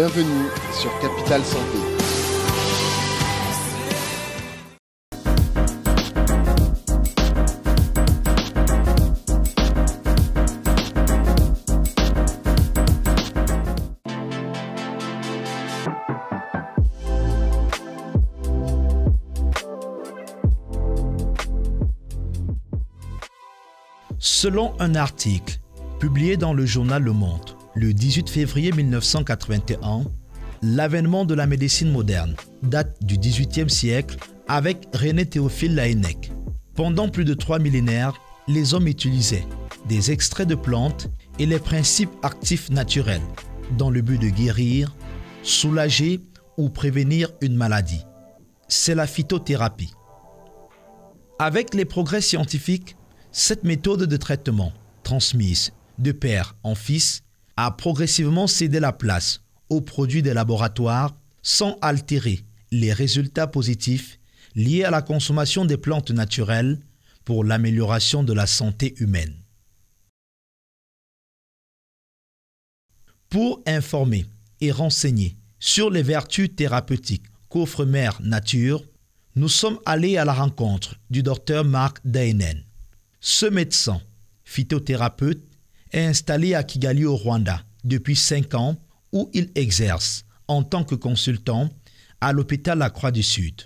Bienvenue sur Capital Santé. Selon un article publié dans le journal Le Monde le 18 février 1981, l'avènement de la médecine moderne date du XVIIIe siècle avec René Théophile Laennec. Pendant plus de 3 millénaires, les hommes utilisaient des extraits de plantes et les principes actifs naturels dans le but de guérir, soulager ou prévenir une maladie. C'est la phytothérapie. Avec les progrès scientifiques, cette méthode de traitement, transmise de père en fils, a progressivement cédé la place aux produits des laboratoires sans altérer les résultats positifs liés à la consommation des plantes naturelles pour l'amélioration de la santé humaine. Pour informer et renseigner sur les vertus thérapeutiques qu'offre Mère Nature, nous sommes allés à la rencontre du docteur Mark Dainen. Ce médecin, phytothérapeute, est installé à Kigali au Rwanda depuis 5 ans où il exerce en tant que consultant à l'hôpital La Croix du Sud.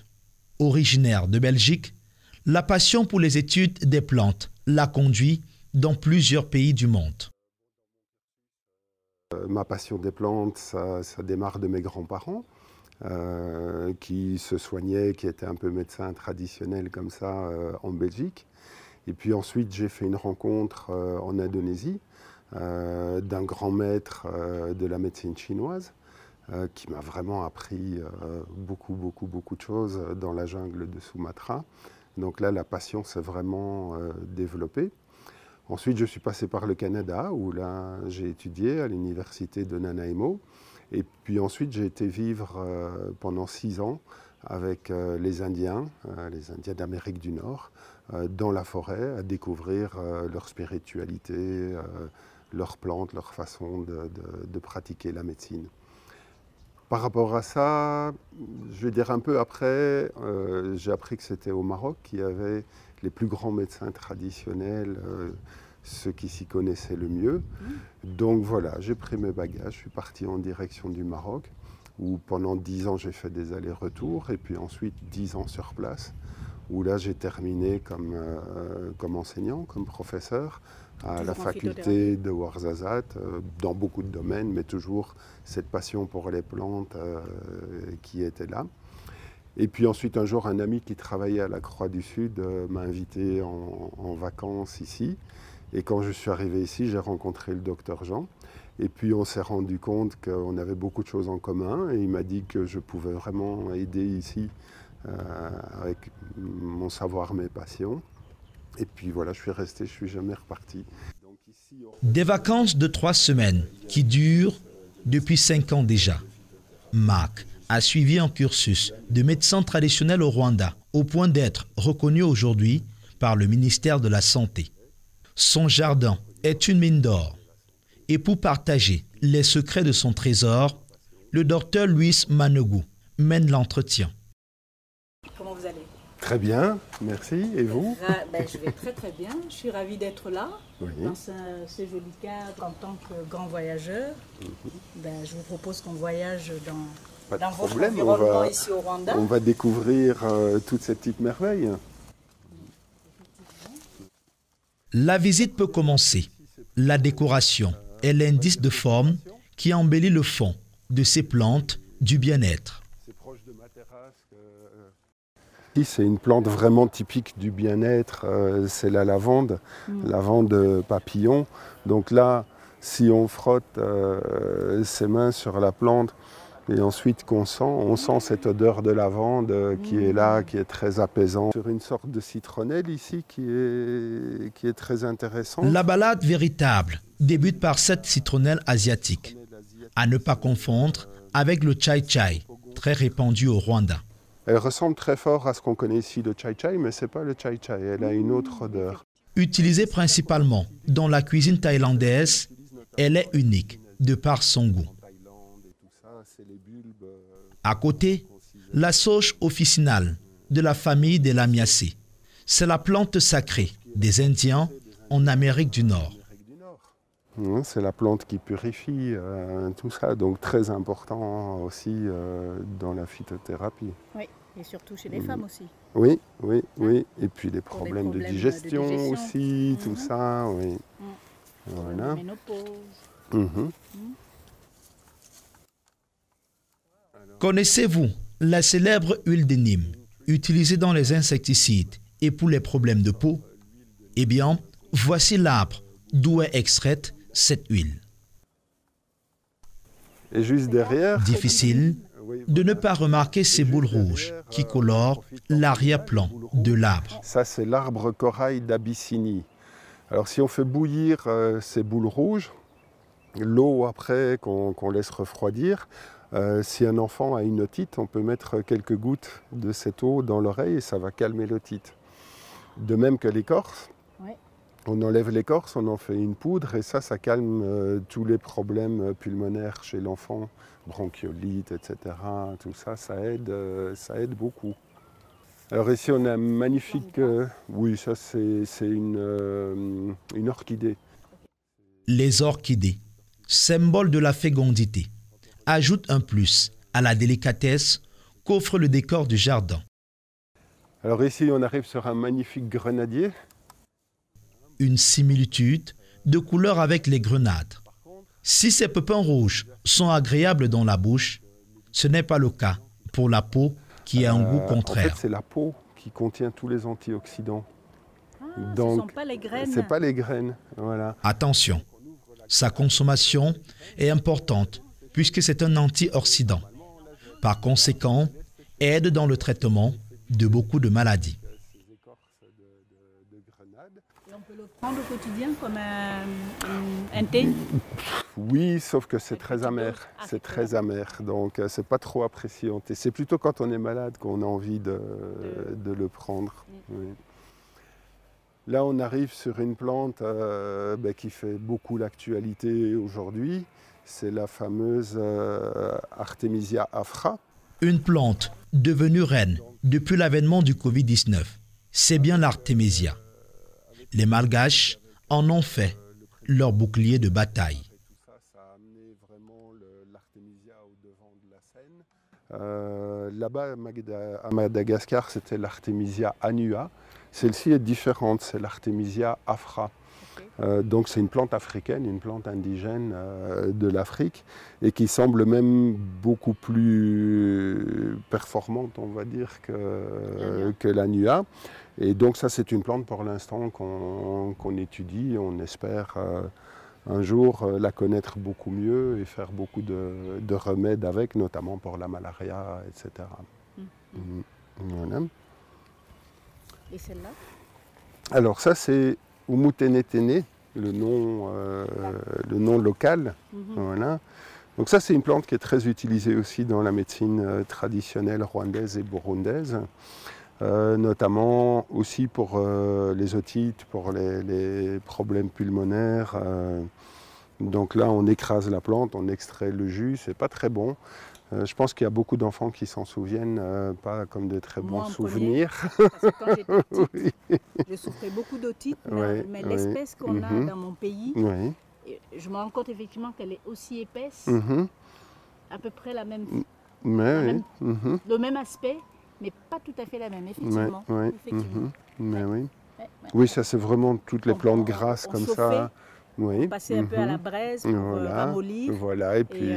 Originaire de Belgique, la passion pour les études des plantes l'a conduit dans plusieurs pays du monde. Ma passion des plantes, ça démarre de mes grands-parents qui se soignaient, qui étaient un peu médecins traditionnels comme ça en Belgique. Et puis ensuite, j'ai fait une rencontre en Indonésie d'un grand maître de la médecine chinoise qui m'a vraiment appris beaucoup de choses dans la jungle de Sumatra. Donc là, la passion s'est vraiment développée. Ensuite, je suis passé par le Canada où là, j'ai étudié à l'université de Nanaimo. Et puis ensuite, j'ai été vivre pendant 6 ans avec les Indiens d'Amérique du Nord, dans la forêt, à découvrir leur spiritualité, leurs plantes, leur façon de pratiquer la médecine. Par rapport à ça, je vais dire un peu après, j'ai appris que c'était au Maroc qu'il y avait les plus grands médecins traditionnels, ceux qui s'y connaissaient le mieux. Donc voilà, j'ai pris mes bagages, je suis parti en direction du Maroc, où pendant 10 ans j'ai fait des allers-retours, et puis ensuite 10 ans sur place, où là j'ai terminé comme enseignant, comme professeur à la faculté de Ouarzazate, dans beaucoup de domaines, mais toujours cette passion pour les plantes qui était là. Et puis ensuite un jour un ami qui travaillait à la Croix du Sud m'a invité en vacances ici, et quand je suis arrivé ici j'ai rencontré le docteur Jean. Et puis on s'est rendu compte qu'on avait beaucoup de choses en commun, et il m'a dit que je pouvais vraiment aider ici avec mon savoir, mes passions. Et puis voilà, je suis resté, je ne suis jamais reparti. Donc ici, Des vacances de 3 semaines qui durent depuis 5 ans déjà. Mark a suivi un cursus de médecin traditionnel au Rwanda, au point d'être reconnu aujourd'hui par le ministère de la Santé. Son jardin est une mine d'or. Et pour partager les secrets de son trésor, le docteur Louis Manegou mène l'entretien. Comment vous allez? Très bien, merci. Et vous? Je vais très bien. Je suis ravie d'être là, Oui. dans ce joli cadre en tant que grand voyageur. Je vous propose qu'on voyage dans votre problème, environnement ici au Rwanda. On va découvrir toutes ces petites merveilles. La visite peut commencer. La décoration est l'indice de forme qui embellit le fond de ces plantes du bien-être. C'est une plante vraiment typique du bien-être, c'est la lavande, lavande papillon. Donc là, si on frotte ses mains sur la plante et ensuite on sent cette odeur de lavande qui est là, qui est très apaisante. Sur une sorte de citronnelle ici qui est très intéressante. La balade véritable débute par cette citronnelle asiatique, à ne pas confondre avec le chai chai, très répandu au Rwanda. Elle ressemble très fort à ce qu'on connaît ici, le chai chai, mais ce n'est pas le chai chai, elle a une autre odeur. Utilisée principalement dans la cuisine thaïlandaise, elle est unique de par son goût. À côté, la sauge officinale de la famille des Lamiacées. C'est la plante sacrée des Indiens en Amérique du Nord. C'est la plante qui purifie tout ça, donc très important aussi dans la phytothérapie. Oui, et surtout chez les femmes aussi. Oui, oui, oui. Et puis les problèmes, problèmes de digestion aussi, tout Mhm. ça, oui. Pour Voilà. la ménopause. Mhm. Connaissez-vous la célèbre huile de Nîmes, utilisée dans les insecticides et pour les problèmes de peau? Eh bien, voici l'arbre d'où est extraite cette huile. Et juste derrière... Difficile de ne pas remarquer ces boules rouges qui colorent l'arrière-plan de l'arbre. Ça, c'est l'arbre corail d'Abyssinie. Alors, si on fait bouillir ces boules rouges, l'eau après qu'on laisse refroidir, si un enfant a une otite, on peut mettre quelques gouttes de cette eau dans l'oreille et ça va calmer l'otite. De même que l'écorce. Ouais. On enlève l'écorce, on en fait une poudre et ça calme tous les problèmes pulmonaires chez l'enfant, bronchiolite, etc. Tout ça, ça aide beaucoup. Alors ici, on a un magnifique... oui, ça c'est une orchidée. Les orchidées, symbole de la fécondité, ajoutent un plus à la délicatesse qu'offre le décor du jardin. Alors ici, on arrive sur un magnifique grenadier. Une similitude de couleur avec les grenades. Si ces pépins rouges sont agréables dans la bouche, ce n'est pas le cas pour la peau qui a un goût contraire. En fait, c'est la peau qui contient tous les antioxydants. Ah, Donc, ce ne sont pas les graines. C'est pas les graines, voilà. Attention, sa consommation est importante puisque c'est un antioxydant. Par conséquent, aide dans le traitement de beaucoup de maladies. Et on peut le prendre au quotidien comme un thé. Oui, sauf que c'est très amer. Ah, C'est très amer, donc c'est pas trop apprécié en thé. C'est plutôt quand on est malade qu'on a envie de le prendre. Oui. Là, on arrive sur une plante qui fait beaucoup l'actualité aujourd'hui. C'est la fameuse Artemisia afra. Une plante devenue reine depuis l'avènement du Covid-19. C'est bien l'Artémisia. Les Malgaches en ont fait leur bouclier de bataille. Ça a amené vraiment l'Artémisia au devant de la scène. Là-bas, à Madagascar, c'était l'Artémisia annua. Celle-ci est différente, c'est l'Artemisia afra. Donc c'est une plante africaine, une plante indigène de l'Afrique et qui semble même beaucoup plus performante, on va dire, que l'annua. Et donc ça c'est une plante pour l'instant qu'on étudie. On espère un jour la connaître beaucoup mieux et faire beaucoup de remèdes avec, notamment pour la malaria, etc. Voilà. Et celle-là? Alors ça c'est Umutenetene, le nom local. Voilà. Donc ça c'est une plante qui est très utilisée aussi dans la médecine traditionnelle rwandaise et burundaise, notamment aussi pour les otites, pour les problèmes pulmonaires. Donc là on écrase la plante, on extrait le jus, c'est pas très bon. Je pense qu'il y a beaucoup d'enfants qui s'en souviennent, pas comme de très bons souvenirs. Parce que quand j'étais petite, je souffrais beaucoup d'otite, mais l'espèce qu'on a dans mon pays, je me rends compte effectivement qu'elle est aussi épaisse, à peu près la même, le même aspect, mais pas tout à fait la même, effectivement. Oui, ça c'est vraiment toutes les plantes grasses comme ça. On passait un peu à la braise pour ramollir. Voilà, et puis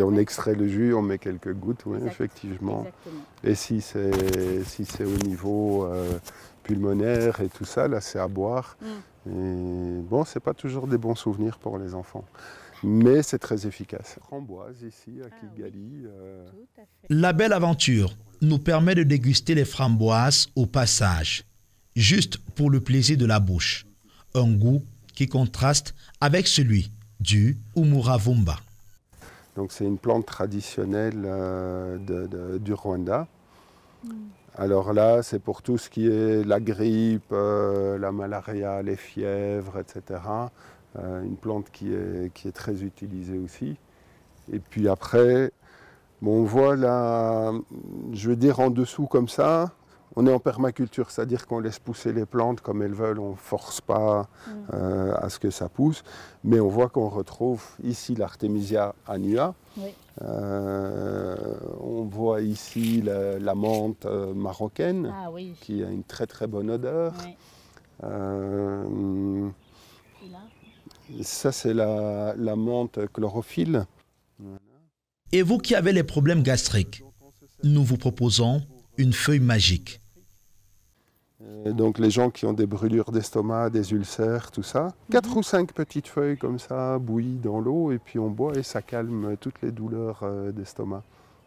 on extrait le jus, on met quelques gouttes, effectivement. Exactement. Et si c'est au niveau pulmonaire et tout ça, là c'est à boire. Et bon, c'est pas toujours des bons souvenirs pour les enfants, mais c'est très efficace. Framboise ici à Kigali. Tout à fait. La belle aventure nous permet de déguster les framboises au passage, juste pour le plaisir de la bouche. Un goût qui contraste avec celui du Umuravumba. Donc c'est une plante traditionnelle du Rwanda. Alors là, c'est pour tout ce qui est la grippe, la malaria, les fièvres, etc. Une plante qui est très utilisée aussi. Et puis après, Bon, on voit là, je veux dire en dessous comme ça, on est en permaculture, c'est-à-dire qu'on laisse pousser les plantes comme elles veulent, on ne force pas à ce que ça pousse. Mais on voit qu'on retrouve ici l'Artemisia annua. Oui. On voit ici la menthe marocaine, qui a une très très bonne odeur. Oui. Ça c'est la menthe chlorophylle. Voilà. Et vous qui avez les problèmes gastriques, nous vous proposons une feuille magique. Donc les gens qui ont des brûlures d'estomac, des ulcères, tout ça, 4 ou 5 petites feuilles comme ça, bouillies dans l'eau, et puis on boit et ça calme toutes les douleurs d'estomac.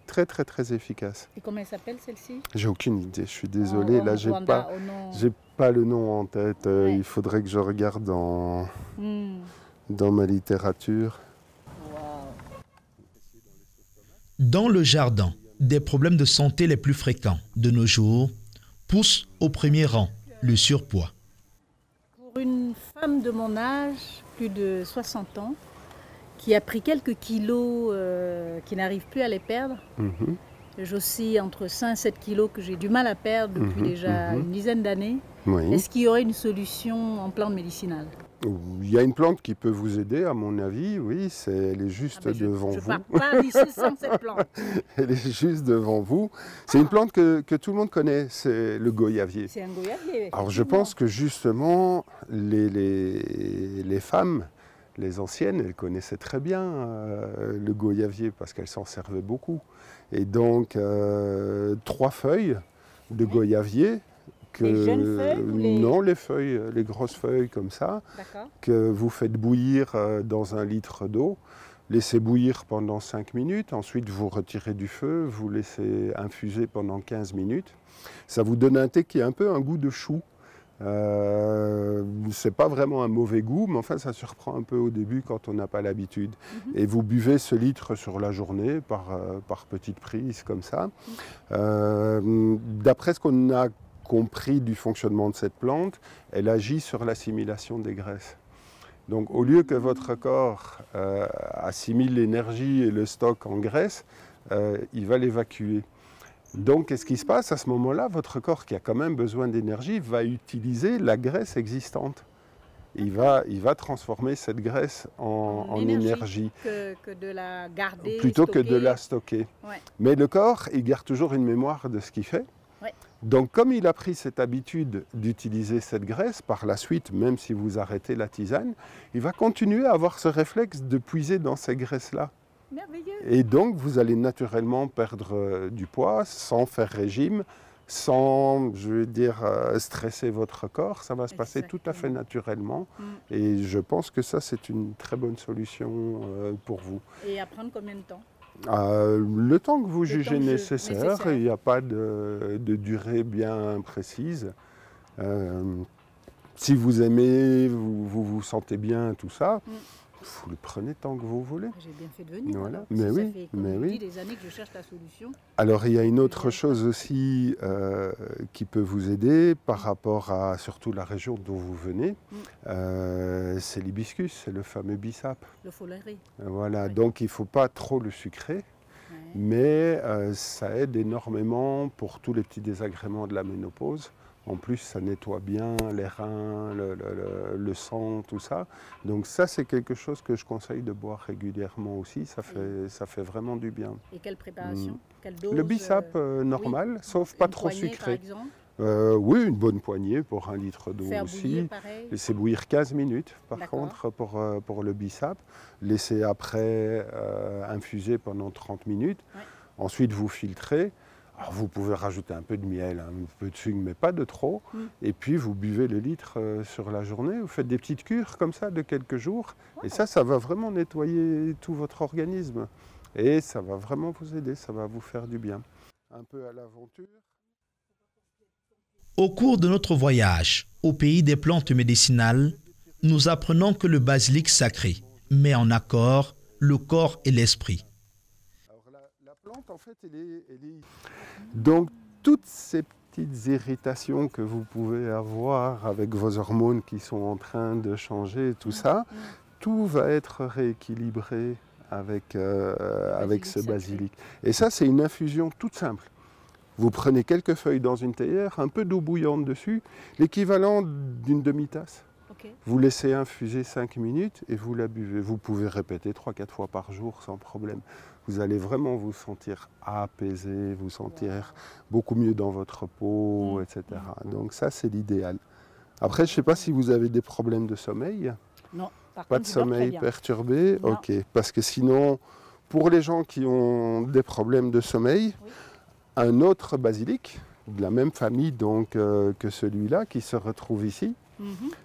Très très très efficace. Et comment elle s'appelle celle-ci? J'ai aucune idée, je suis désolé, là j'ai pas le nom en tête, il faudrait que je regarde dans ma littérature. Dans le jardin, des problèmes de santé les plus fréquents de nos jours poussent au premier rang le surpoids. Pour une femme de mon âge, plus de 60 ans, qui a pris quelques kilos, qui n'arrive plus à les perdre, j'oscille entre 5 et 7 kilos que j'ai du mal à perdre depuis déjà une dizaine d'années. Oui. Est-ce qu'il y aurait une solution en plante médicinale? Il y a une plante qui peut vous aider, à mon avis, oui, elle est juste devant vous. Je ne pars pas d'ici sans cette plante. Elle est juste devant vous. C'est une plante que tout le monde connaît, c'est le goyavier. C'est un goyavier. Alors je pense que justement, les femmes, les anciennes, elles connaissaient très bien le goyavier parce qu'elles s'en servaient beaucoup. Et donc, 3 feuilles de goyavier. Les jeunes feuilles ou les... Non, les feuilles, les grosses feuilles comme ça, que vous faites bouillir dans 1 litre d'eau. Laissez bouillir pendant 5 minutes, ensuite vous retirez du feu, vous laissez infuser pendant 15 minutes. Ça vous donne un thé qui a un peu un goût de chou. C'est pas vraiment un mauvais goût, mais enfin ça surprend un peu au début quand on n'a pas l'habitude. Et vous buvez ce litre sur la journée par petites prises comme ça. D'après ce qu'on a compris du fonctionnement de cette plante, elle agit sur l'assimilation des graisses. Donc au lieu que votre corps assimile l'énergie et le stock en graisse, il va l'évacuer. Donc qu'est-ce qui se passe à ce moment-là? Votre corps, qui a quand même besoin d'énergie, va utiliser la graisse existante. Il va transformer cette graisse en énergie. Que de la garder, plutôt stocker. Que de la stocker. Ouais. Mais le corps, il garde toujours une mémoire de ce qu'il fait. Ouais. Donc comme il a pris cette habitude d'utiliser cette graisse, par la suite, même si vous arrêtez la tisane, il va continuer à avoir ce réflexe de puiser dans ces graisses-là. Merveilleux. Et donc vous allez naturellement perdre du poids sans faire régime, sans, je veux dire, stresser votre corps. Ça va se passer tout à fait naturellement. Et je pense que ça, c'est une très bonne solution pour vous. Et à prendre combien de temps? Le temps que vous jugez nécessaire. Il n'y a pas de durée bien précise. Si vous aimez, vous sentez bien, tout ça, vous le prenez tant que vous voulez. J'ai bien fait de venir. Voilà. Alors, Mais si oui, ça fait, comme je dis, des années que je cherche la solution. Alors il y a une autre chose aussi qui peut vous aider par rapport à surtout la région dont vous venez, c'est l'hibiscus, c'est le fameux bissap. Le folari. Voilà, donc il ne faut pas trop le sucrer, mais ça aide énormément pour tous les petits désagréments de la ménopause. En plus, ça nettoie bien les reins, le sang, tout ça. Donc ça, c'est quelque chose que je conseille de boire régulièrement aussi. Ça fait vraiment du bien. Et quelle préparation? Quelle dose? Le bissap normal, sauf pas trop sucré. Par exemple? Oui, une bonne poignée pour 1 litre d'eau aussi. Bouillir, pareil. Laissez bouillir 15 minutes, par contre, pour le bissap. Laissez après infuser pendant 30 minutes. Ouais. Ensuite, vous filtrez. Alors, vous pouvez rajouter un peu de miel, un peu de sucre, mais pas de trop. Et puis, vous buvez le litre sur la journée. Vous faites des petites cures comme ça de quelques jours. Et ça va vraiment nettoyer tout votre organisme. Et ça va vraiment vous aider, ça va vous faire du bien. Un peu à l'aventure. Au cours de notre voyage au pays des plantes médicinales, nous apprenons que le basilic sacré met en accord le corps et l'esprit. En fait, donc toutes ces petites irritations que vous pouvez avoir avec vos hormones qui sont en train de changer, tout ça, tout va être rééquilibré avec ce basilic. Et ça, c'est une infusion toute simple. Vous prenez quelques feuilles dans une théière, un peu d'eau bouillante dessus, l'équivalent d'une demi-tasse. Okay. Vous laissez infuser 5 minutes et vous la buvez. Vous pouvez répéter 3-4 fois par jour sans problème. Vous allez vraiment vous sentir apaisé, vous sentir beaucoup mieux dans votre peau, etc. Donc ça, c'est l'idéal. Après, je ne sais pas si vous avez des problèmes de sommeil. Non. Pas de sommeil perturbé. Non. Ok. Parce que sinon, pour les gens qui ont des problèmes de sommeil, un autre basilic, de la même famille donc, que celui-là, qui se retrouve ici,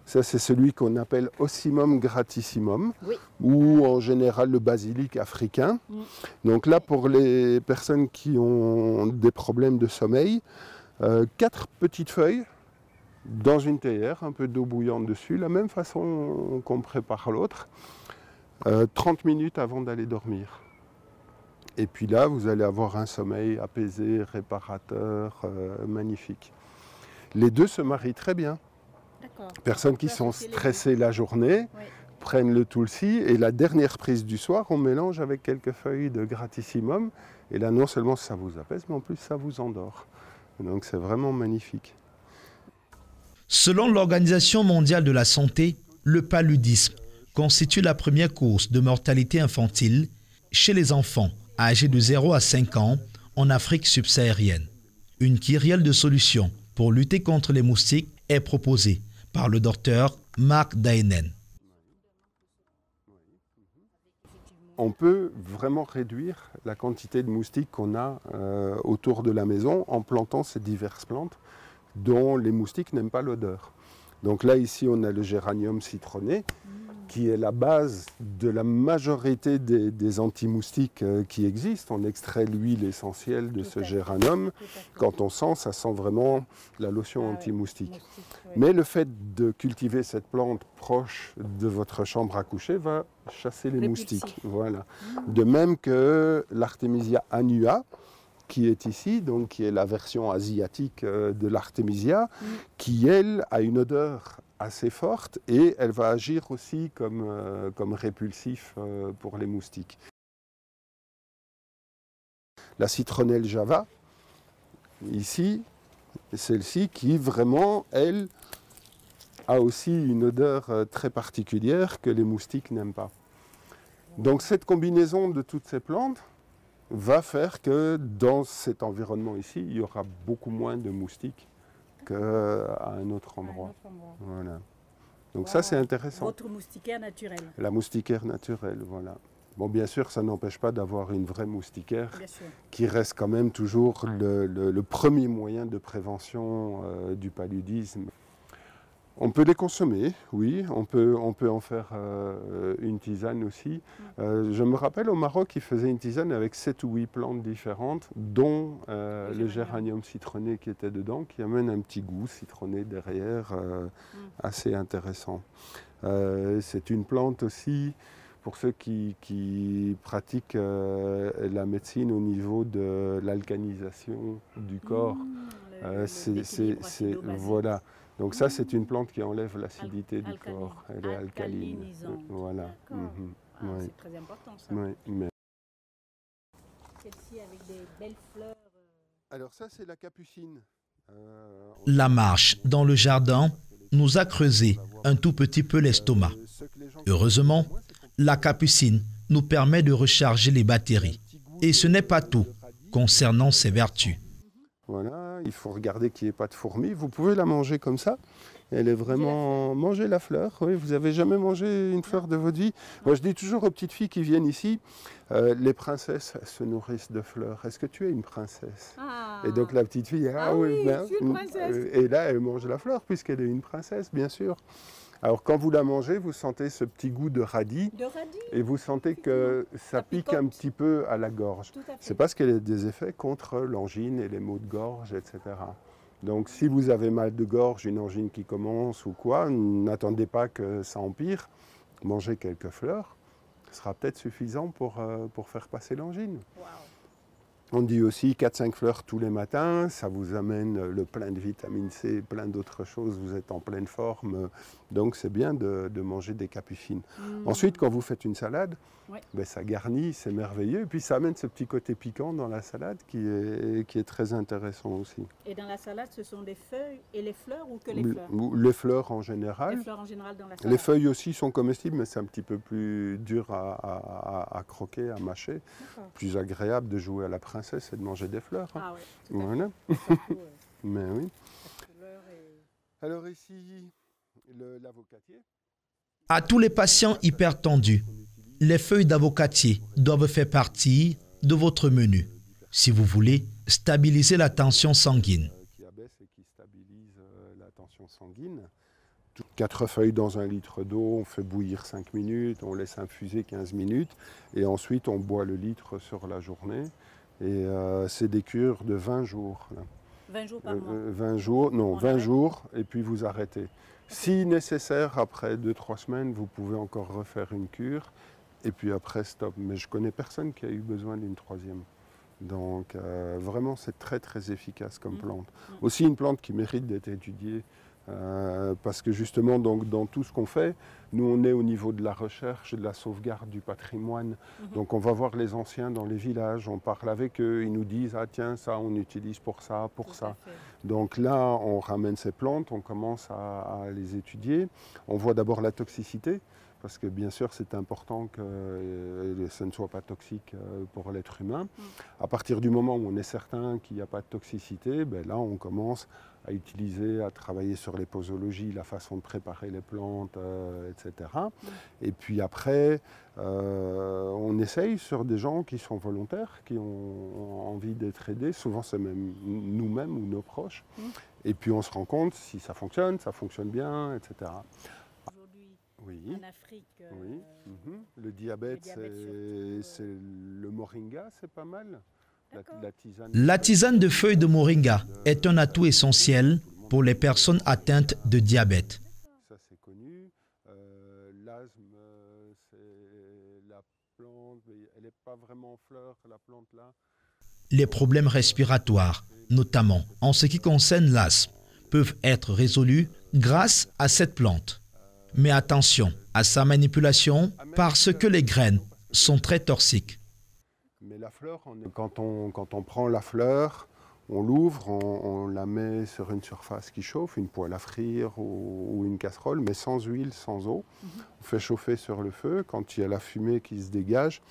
ça c'est celui qu'on appelle Ocimum gratissimum, ou en général le basilic africain. Donc là, pour les personnes qui ont des problèmes de sommeil, 4 petites feuilles dans une théière, un peu d'eau bouillante dessus, la même façon qu'on prépare l'autre, 30 minutes avant d'aller dormir. Et puis là, vous allez avoir un sommeil apaisé, réparateur, magnifique. Les deux se marient très bien. Personnes qui sont stressées la journée prennent le tulsi et la dernière prise du soir, on mélange avec quelques feuilles de gratissimum. Et là, non seulement ça vous apaise, mais en plus ça vous endort. Donc c'est vraiment magnifique. Selon l'Organisation mondiale de la santé, le paludisme constitue la première cause de mortalité infantile chez les enfants âgés de 0 à 5 ans en Afrique subsaharienne. Une kyrielle de solutions pour lutter contre les moustiques est proposée par le docteur Marc Daenen. On peut vraiment réduire la quantité de moustiques qu'on a autour de la maison en plantant ces diverses plantes dont les moustiques n'aiment pas l'odeur. Donc là, ici, on a le géranium citronné, qui est la base de la majorité des anti-moustiques qui existent. On extrait l'huile essentielle de ce géranium. Quand on sent, ça sent vraiment la lotion anti-moustique. Mais le fait de cultiver cette plante proche de votre chambre à coucher va chasser les moustiques. Voilà. De même que l'Artemisia annua, qui est ici, donc qui est la version asiatique de l'Artemisia, qui, elle, a une odeur assez forte et elle va agir aussi comme répulsif pour les moustiques. La citronnelle java, ici, celle-ci qui vraiment, elle, a aussi une odeur très particulière que les moustiques n'aiment pas. Donc cette combinaison de toutes ces plantes va faire que dans cet environnement ici, il y aura beaucoup moins de moustiques qu'à un autre endroit. Voilà. Donc ça, c'est intéressant. Votre moustiquaire naturel. La moustiquaire naturelle, voilà. Bon, bien sûr, ça n'empêche pas d'avoir une vraie moustiquaire qui reste quand même toujours le premier moyen de prévention du paludisme. On peut les consommer, oui, on peut en faire une tisane aussi. Je me rappelle au Maroc, ils faisaient une tisane avec 7 ou 8 plantes différentes, dont le géranium citronné qui était dedans, qui amène un petit goût citronné derrière, assez intéressant. C'est une plante aussi, pour ceux qui pratiquent la médecine au niveau de l'alcanisation du corps. Voilà. Donc ça, c'est une plante qui enlève l'acidité du corps. Elle est alcaline. Voilà. C'est très important, ça. Celle-ci avec des belles fleurs. Alors ça, c'est la capucine. La marche dans le jardin nous a creusé un tout petit peu l'estomac. Heureusement, la capucine nous permet de recharger les batteries. Et ce n'est pas tout concernant ses vertus. Voilà, il faut regarder qu'il n'y ait pas de fourmis. Vous pouvez la manger comme ça. Elle est vraiment... Manger la fleur, oui. Vous n'avez jamais mangé une fleur de votre vie? Moi, je dis toujours aux petites filles qui viennent ici, les princesses se nourrissent de fleurs. Est-ce que tu es une princesse? Et donc la petite fille, oui, je suis une princesse. Et là, elle mange la fleur puisqu'elle est une princesse, bien sûr. Alors quand vous la mangez, vous sentez ce petit goût de radis, et vous sentez que ça pique un petit peu à la gorge. C'est parce qu'elle a des effets contre l'angine et les maux de gorge, etc. Donc si vous avez mal de gorge, une angine qui commence ou quoi, n'attendez pas que ça empire. Mangez quelques fleurs, ce sera peut-être suffisant pour faire passer l'angine. On dit aussi 4-5 fleurs tous les matins, ça vous amène le plein de vitamine C, plein d'autres choses, vous êtes en pleine forme. Donc c'est bien de manger des capucines. Ensuite, quand vous faites une salade, ben, ça garnit, c'est merveilleux. Et puis ça amène ce petit côté piquant dans la salade qui est très intéressant aussi. Et dans la salade, ce sont des feuilles et les fleurs ou que les fleurs? Les fleurs en général. Les fleurs en général dans la salade. Les feuilles aussi sont comestibles, mais c'est un petit peu plus dur à croquer, à mâcher. Plus agréable de jouer à la princesse et de manger des fleurs. Hein. Ah oui, voilà. Mais oui. Alors ici, l'avocatier. À tous les patients hypertendus, les feuilles d'avocatier doivent faire partie de votre menu si vous voulez stabiliser la tension sanguine. Qui abaisse et qui stabilise la tension sanguine. 4 feuilles dans 1 litre d'eau, on fait bouillir 5 minutes, on laisse infuser 15 minutes et ensuite on boit le litre sur la journée. Et c'est des cures de 20 jours. Là. 20 jours par mois 20 jours, non, 20 jours et puis vous arrêtez. Si nécessaire, après 2-3 semaines, vous pouvez encore refaire une cure et puis après stop. Mais je connais personne qui a eu besoin d'une 3e. Donc vraiment c'est très très efficace comme plante. Aussi une plante qui mérite d'être étudiée parce que justement donc, dans tout ce qu'on fait, nous on est au niveau de la recherche et de la sauvegarde du patrimoine. Donc on va voir les anciens dans les villages, on parle avec eux, ils nous disent ah tiens ça on utilise pour ça, pour ça. Donc là on ramène ces plantes, on commence à les étudier. On voit d'abord la toxicité. Parce que bien sûr, c'est important que ce ne soit pas toxique pour l'être humain. À partir du moment où on est certain qu'il n'y a pas de toxicité, ben là, on commence à utiliser, à travailler sur les posologies, la façon de préparer les plantes, etc. Et puis après, on essaye sur des gens qui sont volontaires, qui ont envie d'être aidés. Souvent, c'est même nous-mêmes ou nos proches. Et puis, on se rend compte si ça fonctionne bien, etc. Oui. En Afrique. Oui. Le diabète c'est le moringa, c'est pas mal. La tisane de feuilles de moringa est un atout essentiel pour les personnes atteintes de diabète. Ça c'est connu. L'asthme, c'est la plante, elle n'est pas vraiment en fleur, la plante là. Les problèmes respiratoires, notamment en ce qui concerne l'asthme, peuvent être résolus grâce à cette plante. Mais attention à sa manipulation parce que les graines sont très toxiques. Mais la fleur, quand on prend la fleur, on l'ouvre, on la met sur une surface qui chauffe, une poêle à frire ou une casserole, mais sans huile, sans eau. On fait chauffer sur le feu. Quand il y a la fumée qui se dégage,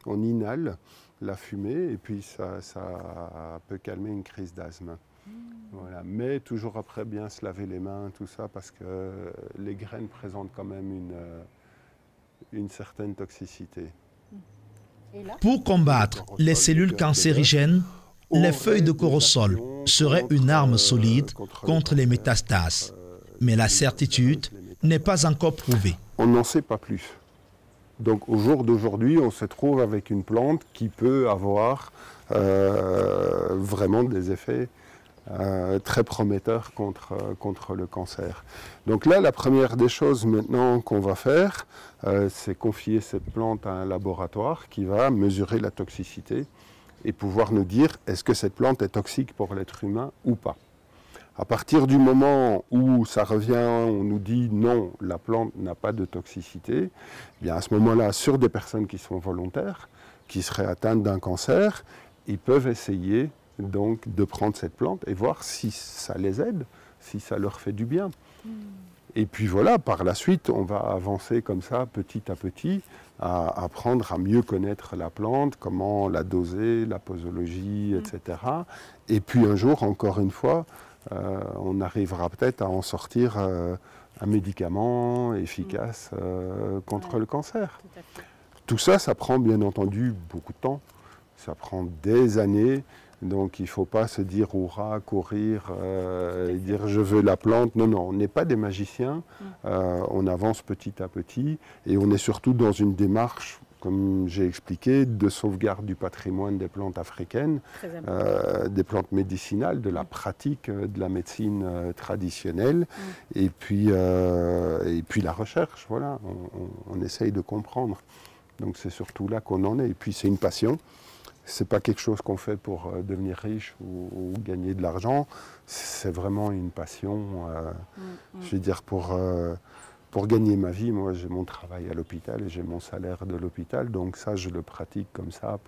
on inhale la fumée et puis ça peut calmer une crise d'asthme. Voilà. Mais toujours après bien se laver les mains, tout ça, parce que les graines présentent quand même une certaine toxicité. Pour combattre les cellules cancérigènes, les feuilles de corosol seraient une arme solide contre les métastases. Mais la certitude n'est pas encore prouvée. On n'en sait pas plus. Donc au jour d'aujourd'hui, on se trouve avec une plante qui peut avoir vraiment des effets très prometteur contre le cancer. Donc là, la première des choses maintenant qu'on va faire, c'est confier cette plante à un laboratoire qui va mesurer la toxicité et pouvoir nous dire est-ce que cette plante est toxique pour l'être humain ou pas. À partir du moment où ça revient, on nous dit non, la plante n'a pas de toxicité, eh bien à ce moment-là, sur des personnes qui sont volontaires, qui seraient atteintes d'un cancer, ils peuvent essayer donc de prendre cette plante et voir si ça les aide, si ça leur fait du bien. Et puis voilà, par la suite, on va avancer comme ça, petit à petit, à apprendre à mieux connaître la plante, comment la doser, la posologie, etc. Et puis un jour, encore une fois, on arrivera peut-être à en sortir un médicament efficace contre le cancer. Tout ça, ça prend bien entendu beaucoup de temps. Ça prend des années. Donc il ne faut pas se dire hurrah, courir, et dire je veux la plante. Non, non, on n'est pas des magiciens. On avance petit à petit et on est surtout dans une démarche, comme j'ai expliqué, de sauvegarde du patrimoine des plantes africaines, des plantes médicinales, de la pratique de la médecine traditionnelle et puis la recherche. Voilà, on essaye de comprendre. Donc c'est surtout là qu'on en est. Et puis c'est une passion. c'est pas quelque chose qu'on fait pour devenir riche ou gagner de l'argent. C'est vraiment une passion. Je veux dire, pour gagner ma vie, moi j'ai mon travail à l'hôpital et j'ai mon salaire de l'hôpital. Donc ça, je le pratique comme ça,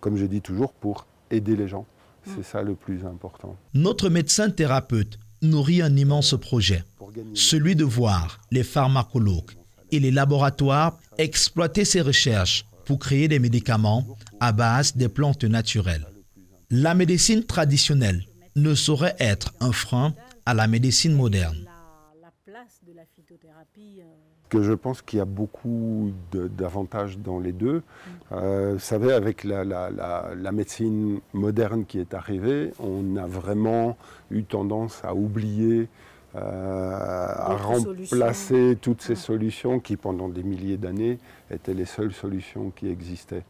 comme je dis toujours, pour aider les gens. C'est ça le plus important. Notre médecin thérapeute nourrit un immense projet, celui de voir les pharmacologues et les laboratoires exploiter ces recherches pour créer des médicaments à base des plantes naturelles. La médecine traditionnelle ne saurait être un frein à la médecine moderne. Que je pense qu'il y a beaucoup d'avantages dans les deux. Vous savez, avec la médecine moderne qui est arrivée, on a vraiment eu tendance à oublier, à remplacer toutes ces solutions qui, pendant des milliers d'années, étaient les seules solutions qui existaient.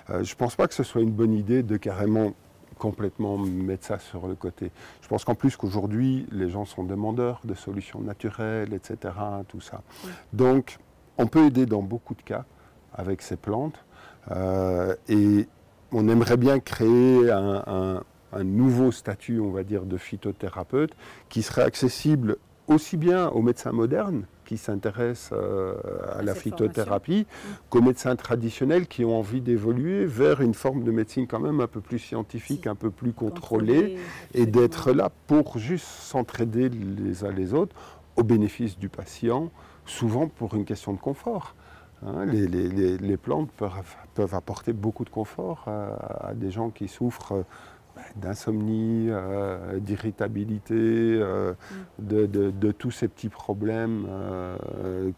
Je ne pense pas que ce soit une bonne idée de carrément complètement mettre ça sur le côté. Je pense qu'en plus qu'aujourd'hui, les gens sont demandeurs de solutions naturelles, etc., tout ça. Donc, on peut aider dans beaucoup de cas avec ces plantes et on aimerait bien créer un nouveau statut, on va dire, de phytothérapeute qui serait accessible aussi bien aux médecins modernes qui s'intéressent à la phytothérapie qu'aux médecins traditionnels qui ont envie d'évoluer vers une forme de médecine quand même un peu plus scientifique, un peu plus contrôlée et d'être là pour juste s'entraider les uns les autres au bénéfice du patient, souvent pour une question de confort. Les plantes peuvent apporter beaucoup de confort à des gens qui souffrent d'insomnie, d'irritabilité, de tous ces petits problèmes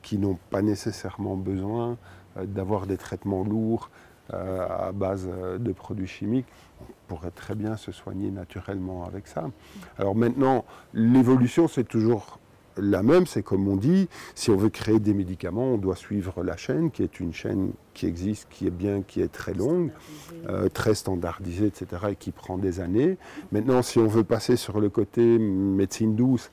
qui n'ont pas nécessairement besoin d'avoir des traitements lourds à base de produits chimiques. On pourrait très bien se soigner naturellement avec ça. Alors maintenant, l'évolution, c'est toujours la même, c'est comme on dit, si on veut créer des médicaments, on doit suivre la chaîne, qui est une chaîne qui existe, qui est bien, qui est très longue, très standardisée, etc., et qui prend des années. Maintenant, si on veut passer sur le côté médecine douce,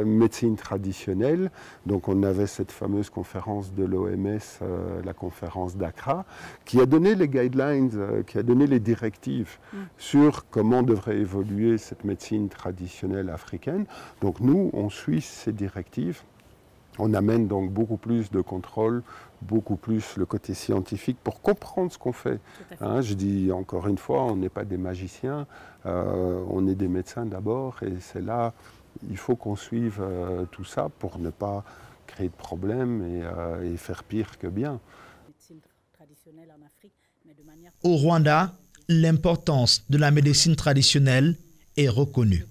médecine traditionnelle, donc on avait cette fameuse conférence de l'OMS, la conférence d'Accra, qui a donné les guidelines, qui a donné les directives sur comment devrait évoluer cette médecine traditionnelle africaine. Donc nous, on suit ces directives. On amène donc beaucoup plus de contrôle, beaucoup plus le côté scientifique pour comprendre ce qu'on fait. Je dis encore une fois, on n'est pas des magiciens, on est des médecins d'abord, et c'est là, il faut qu'on suive tout ça pour ne pas créer de problèmes et faire pire que bien. Au Rwanda, l'importance de la médecine traditionnelle est reconnue.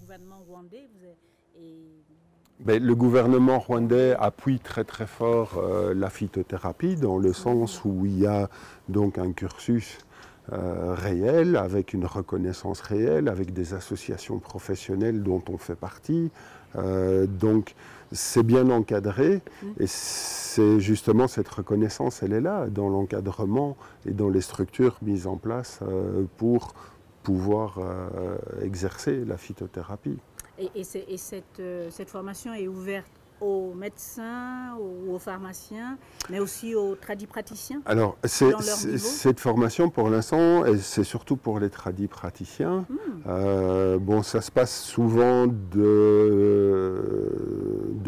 Le gouvernement rwandais appuie très très fort la phytothérapie dans le sens où il y a donc un cursus réel, avec une reconnaissance réelle, avec des associations professionnelles dont on fait partie. Donc c'est bien encadré et c'est justement cette reconnaissance, elle est là, dans l'encadrement et dans les structures mises en place pour pouvoir exercer la phytothérapie. Et cette formation est ouverte aux médecins ou aux pharmaciens, mais aussi aux tradipraticiens? Alors, cette formation, pour l'instant, c'est surtout pour les tradipraticiens. Bon, ça se passe souvent de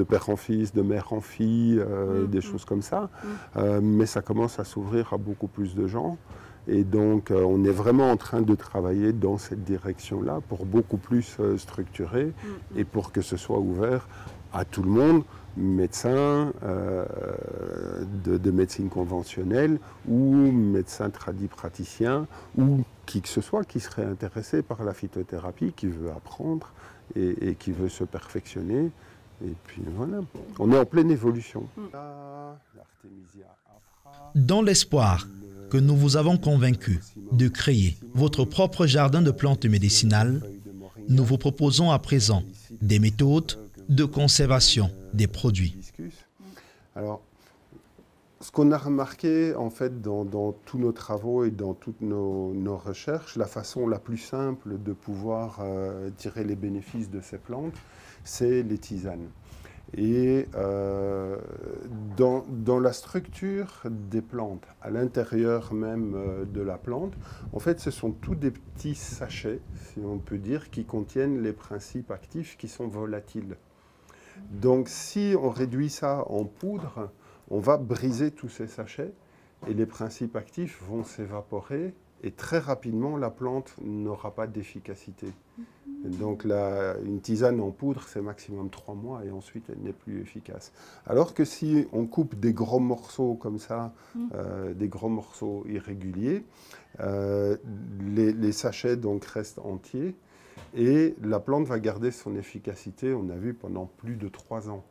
père en fils, de mère en fille, des choses comme ça. Mais ça commence à s'ouvrir à beaucoup plus de gens. Et donc, on est vraiment en train de travailler dans cette direction-là pour beaucoup plus structurer et pour que ce soit ouvert à tout le monde, médecins de médecine conventionnelle ou médecins tradipraticiens ou qui que ce soit qui serait intéressé par la phytothérapie, qui veut apprendre et qui veut se perfectionner. Et puis voilà, on est en pleine évolution. Dans l'espoir que nous vous avons convaincu de créer votre propre jardin de plantes médicinales, nous vous proposons à présent des méthodes de conservation des produits. Alors, ce qu'on a remarqué en fait dans tous nos travaux et dans toutes nos recherches, la façon la plus simple de pouvoir tirer les bénéfices de ces plantes, c'est les tisanes. Et dans la structure des plantes, à l'intérieur même de la plante, en fait, ce sont tous des petits sachets, si on peut dire, qui contiennent les principes actifs qui sont volatiles. Donc, si on réduit ça en poudre, on va briser tous ces sachets et les principes actifs vont s'évaporer et très rapidement, la plante n'aura pas d'efficacité. Donc une tisane en poudre, c'est maximum 3 mois et ensuite elle n'est plus efficace. Alors que si on coupe des gros morceaux comme ça, des gros morceaux irréguliers, les sachets donc restent entiers et la plante va garder son efficacité, on a vu, pendant plus de 3 ans.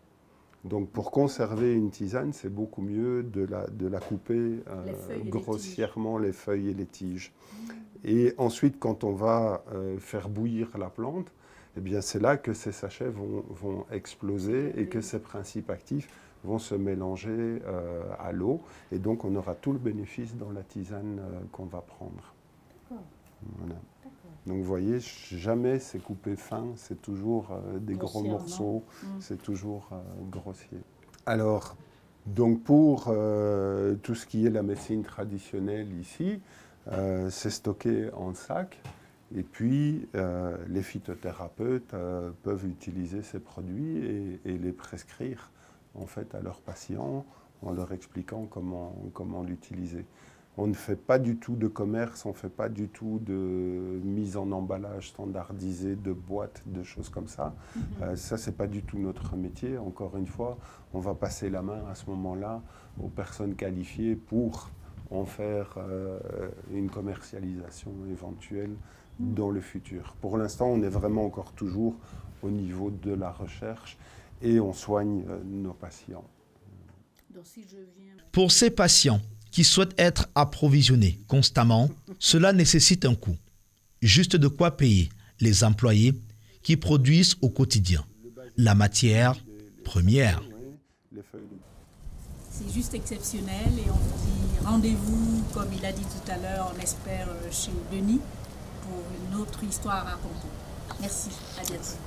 Donc pour conserver une tisane, c'est beaucoup mieux de la couper grossièrement, les feuilles et les tiges. Et ensuite, quand on va faire bouillir la plante, eh bien c'est là que ces sachets vont exploser et que ces principes actifs vont se mélanger à l'eau. Et donc on aura tout le bénéfice dans la tisane qu'on va prendre. Voilà. Donc vous voyez, jamais c'est coupé fin, c'est toujours des gros morceaux, c'est toujours grossier. Alors, donc pour tout ce qui est la médecine traditionnelle ici, c'est stocké en sac. Et puis, les phytothérapeutes peuvent utiliser ces produits et les prescrire en fait, à leurs patients en leur expliquant comment l'utiliser. On ne fait pas du tout de commerce, on ne fait pas du tout de mise en emballage standardisée, de boîtes, de choses comme ça. Ça, ce n'est pas du tout notre métier. Encore une fois, on va passer la main à ce moment-là aux personnes qualifiées pour en faire une commercialisation éventuelle dans le futur. Pour l'instant, on est vraiment encore toujours au niveau de la recherche et on soigne nos patients. Donc, si je viens... Pour ces patients qui souhaitent être approvisionnés constamment, cela nécessite un coût. Juste de quoi payer les employés qui produisent au quotidien la matière première. C'est juste exceptionnel et on vous dit rendez-vous, comme il a dit tout à l'heure, on espère chez Denis pour une autre histoire à raconter. Merci, à bientôt.